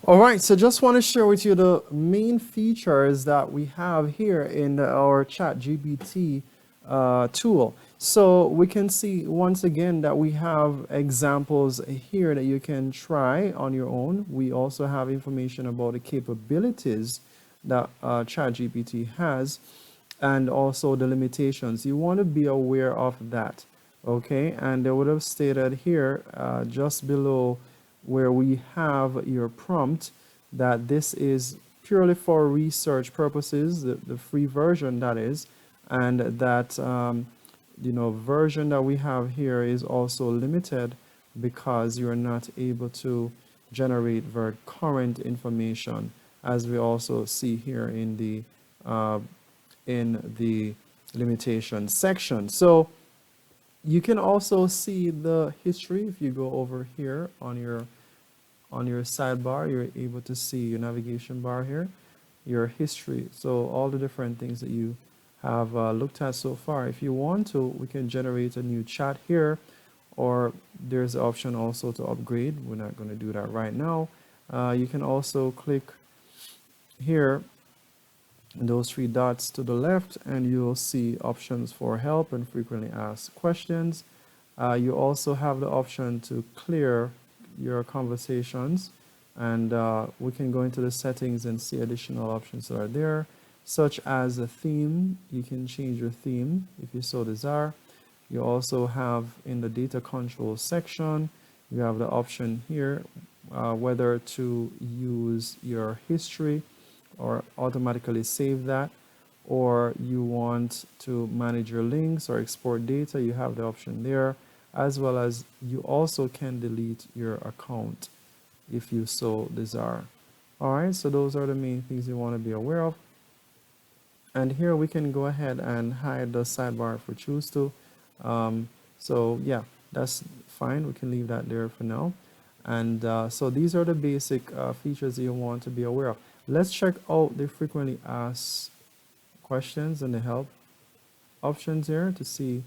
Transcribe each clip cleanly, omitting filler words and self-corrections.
All right, so just want to share with you the main features that we have here in our ChatGPT tool. So we can see once again that we have examples here that you can try on your own. We also have information about the capabilities that ChatGPT has and also the limitations. You want to be aware of that, okay? And they would have stated here just below where we have your prompt that this is purely for research purposes, the free version that is, and that version that we have here is also limited because you're not able to generate very current information, as we also see here uh, in the limitation section. So you can also see the history if you go over here on your sidebar. You're able to see your navigation bar here, your history. So all the different things that you have looked at so far. If you want to, we can generate a new chat here, or there's the option also to upgrade. We're not going to do that right now. You can also click here those three dots to the left and you'll see options for help and frequently asked questions. You also have the option to clear your conversations, and we can go into the settings and see additional options that are there, such as a theme. You can change your theme if you so desire. You also have in the data control section, you have the option here whether to use your history or automatically save that, or you want to manage your links or export data. You have the option there, as well as you also can delete your account if you so desire. All right, so those are the main things you want to be aware of. And here we can go ahead and hide the sidebar if we choose to. So yeah, that's fine. We can leave that there for now. And so these are the basic features that you want to be aware of. Let's check out the frequently asked questions and the help options here to see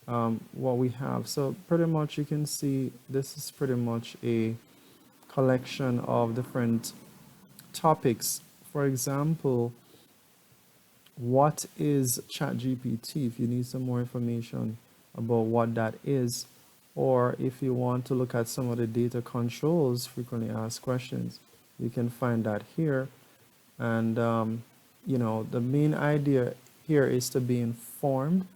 what we have. So pretty much you can see this is pretty much a collection of different topics. For example, what is ChatGPT? If you need some more information about what that is, or if you want to look at some of the data controls, frequently asked questions, you can find that here. And the main idea here is to be informed.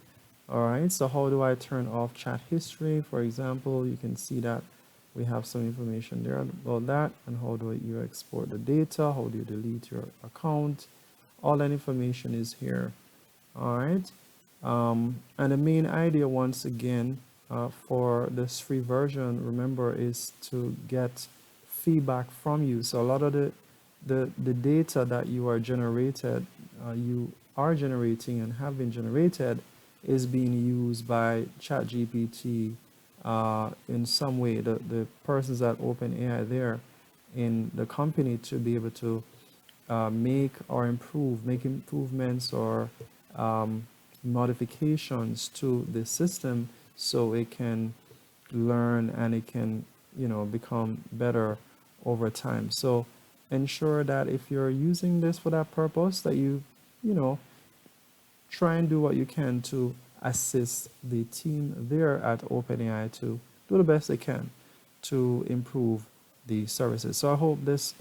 All right, so how do I turn off chat history? For example, you can see that we have some information there about that, and how do you export the data? How do you delete your account? All that information is here. All right, and the main idea once again for this free version, remember, is to get feedback from you. So a lot of the data that you are generating and have been generated is being used by ChatGPT in some way. The persons at OpenAI there in the company to be able to make improvements or modifications to the system so it can learn and it can become better over time. So ensure that if you're using this for that purpose, that you try and do what you can to assist the team there at OpenAI to do the best they can to improve the services. So I hope this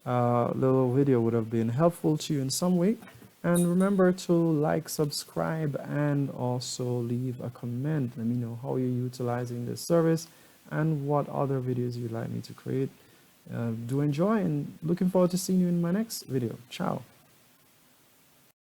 little video would have been helpful to you in some way. And remember to like, subscribe, and also leave a comment. Let me know how you're utilizing this service and what other videos you'd like me to create. Do enjoy, and looking forward to seeing you in my next video. Ciao.